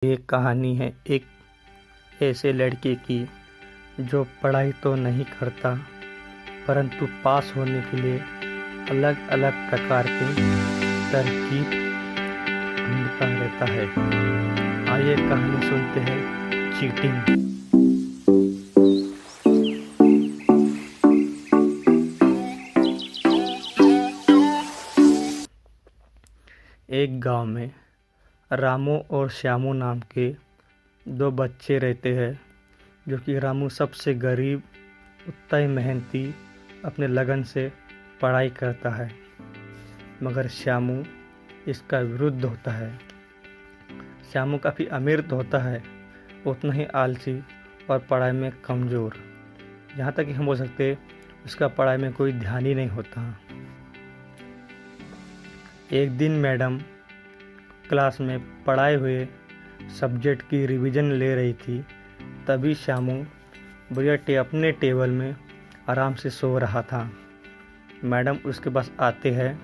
ये कहानी है एक ऐसे लड़के की जो पढ़ाई तो नहीं करता परंतु पास होने के लिए अलग अलग प्रकार के तरकीब ढूंढता रहता है। आइए कहानी सुनते हैं चीटिंग। एक गांव में रामू और श्यामू नाम के दो बच्चे रहते हैं, जो कि रामू सबसे गरीब, उतना ही मेहनती, अपने लगन से पढ़ाई करता है, मगर श्यामू इसका विरुद्ध होता है। श्यामू काफ़ी अमीर तो होता है, उतना ही आलसी और पढ़ाई में कमज़ोर, यहाँ तक कि हम बोल सकते उसका पढ़ाई में कोई ध्यान ही नहीं होता। एक दिन मैडम क्लास में पढ़ाए हुए सब्जेक्ट की रिवीजन ले रही थी, तभी श्यामू बढ़िया अपने टेबल में आराम से सो रहा था। मैडम उसके पास आते हैं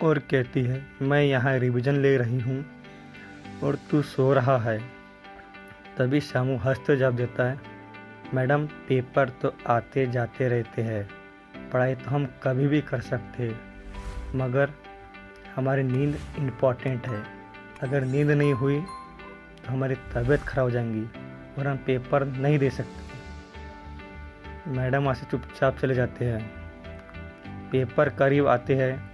और कहती है, मैं यहाँ रिवीजन ले रही हूँ और तू सो रहा है। तभी श्यामू हंसते जवाब देता है, मैडम पेपर तो आते जाते रहते हैं, पढ़ाई तो हम कभी भी कर सकते हैं, मगर हमारी नींद इम्पॉर्टेंट है। अगर नींद नहीं हुई तो हमारी तबीयत खराब हो जाएंगी और हम पेपर नहीं दे सकते। मैडम वहाँ से चुपचाप चले जाते हैं। पेपर करीब आते हैं,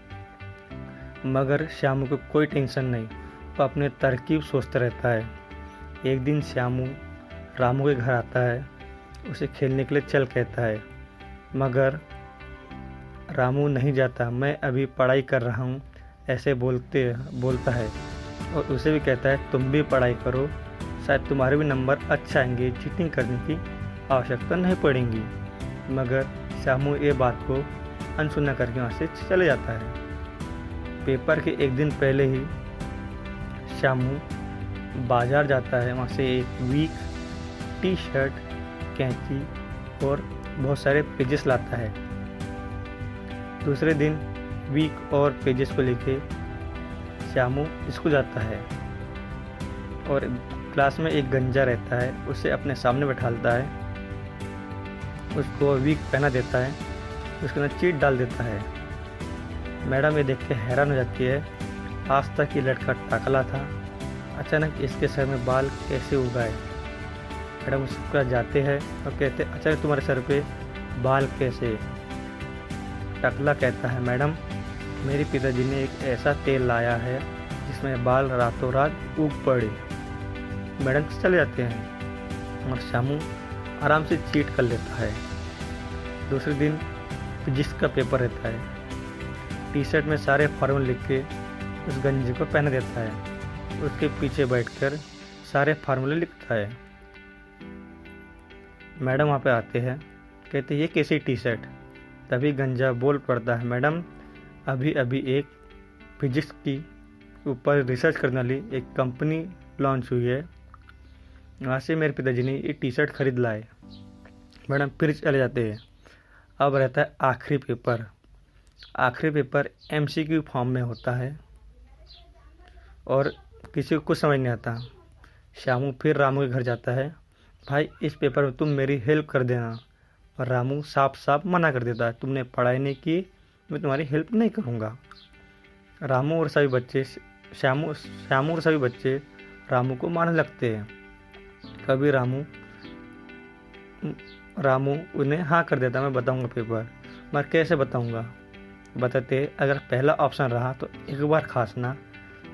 मगर श्यामू को कोई टेंशन नहीं, वो अपने तरकीब सोचता रहता है। एक दिन श्यामू रामू के घर आता है, उसे खेलने के लिए चल कहता है, मगर रामू नहीं जाता। मैं अभी पढ़ाई कर रहा हूँ ऐसे बोलता है और उसे भी कहता है, तुम भी पढ़ाई करो, शायद तुम्हारे भी नंबर अच्छा आएंगे, चीटिंग करने की आवश्यकता नहीं पड़ेगी। मगर श्यामू ये बात को अनसुना करके वहाँ से चले जाता है। पेपर के एक दिन पहले ही श्यामू बाजार जाता है, वहाँ से एक वीक, टी शर्ट, कैंची और बहुत सारे पेजेस लाता है। दूसरे दिन वीक और पेजेस को लेके श्यामू स्कूल जाता है और क्लास में एक गंजा रहता है, उसे अपने सामने बैठाता है, उसको वीक पहना देता है, उसके अंदर चीट डाल देता है। मैडम ये देख के हैरान हो जाती है, आज तक ये लड़का टकला था, अचानक इसके सर में बाल कैसे उग गए। मैडम उसके पास जाते हैं और कहते, अचानक तुम्हारे सर पे बाल कैसे। टकला कहता है, मैडम मेरे पिताजी ने एक ऐसा तेल लाया है जिसमें बाल रातों रात उग पड़े। मैडम चले जाते हैं और श्यामू आराम से चीट कर लेता है। दूसरे दिन फिजिक्स का पेपर रहता है। टी शर्ट में सारे फार्मूले लिख के उस गंजी को पहन देता है, उसके पीछे बैठकर सारे फार्मूले लिखता है। मैडम वहाँ पे आते हैं, कहते ये कैसी टी शर्ट। तभी गंजा बोल पड़ता है, मैडम अभी अभी एक फिजिक्स की ऊपर रिसर्च करने वाली एक कंपनी लॉन्च हुई है, वहाँ से मेरे पिताजी ने ये टी शर्ट खरीद लाए। मैडम फिर चले जाते हैं। अब रहता है आखिरी पेपर। आखिरी पेपर MCQ फॉर्म में होता है और किसी को कुछ समझ नहीं आता। श्यामू फिर रामू के घर जाता है, भाई इस पेपर में तुम मेरी हेल्प कर देना। और रामू साफ साफ मना कर देता है, तुमने पढ़ाई नहीं की, मैं तुम्हारी हेल्प नहीं करूँगा। रामू और सभी बच्चे श्यामू और सभी बच्चे रामू को मारने लगते हैं। कभी रामू उन्हें हाँ कर देता, मैं बताऊँगा पेपर, मैं कैसे बताऊँगा। बताते, अगर पहला ऑप्शन रहा तो एक बार खांसना,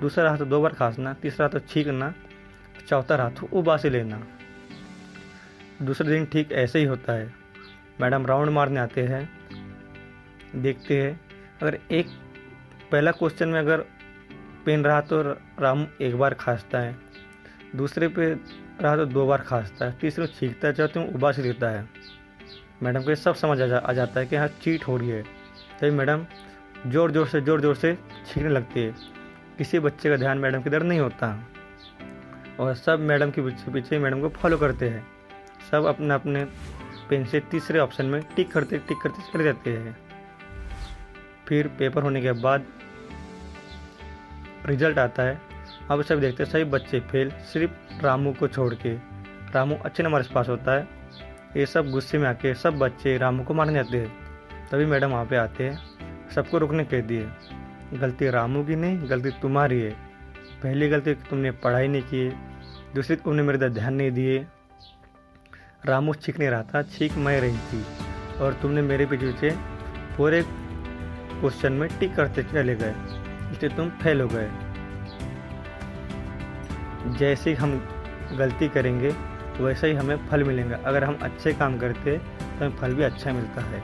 दूसरा रहा तो 2 बार खांसना, तीसरा तो छींकना, चौथा रहा तो उबासी लेना। दूसरे दिन ठीक ऐसे ही होता है। मैडम राउंड मारने आते हैं, देखते हैं अगर एक पहला क्वेश्चन में अगर पेन रहा तो रामू 1 बार खांसता है, दूसरे पे रहा तो 2 बार खांसता है, तीसरे में छींकता है, चौथे में उबासी लेता है। मैडम को ये सब समझ आ जाता है कि हाँ चीट हो रही है। तभी मैडम जोर जोर से छींकने लगती है। किसी बच्चे का ध्यान मैडम की तरफ नहीं होता और सब मैडम के पीछे मैडम को फॉलो करते हैं। सब अपने अपने पेन से तीसरे ऑप्शन में टिक करते चले जाते हैं। फिर पेपर होने के बाद रिजल्ट आता है अब सब देखते सभी बच्चे फेल, सिर्फ रामू को छोड़ के। रामू अच्छे नंबर से पास होता है। ये सब गुस्से में आके सब बच्चे रामू को मारने जाते हैं। तभी मैडम वहाँ पे आते हैं, सबको रुकने कह दिए। गलती रामू की नहीं, गलती तुम्हारी है। पहली गलती तुमने पढ़ाई नहीं की, दूसरी तुमने मेरे तरफ ध्यान नहीं दिए। रामू छींक नहीं रहा था, छींक मैं रही थी, और तुमने मेरे पीछे पूरे क्वेश्चन में टिक करते चले गए, इसलिए तुम फेल हो गए। जैसे हम गलती करेंगे वैसे ही हमें फल मिलेंगे। अगर हम अच्छे काम करते तो हमें फल भी अच्छा मिलता है।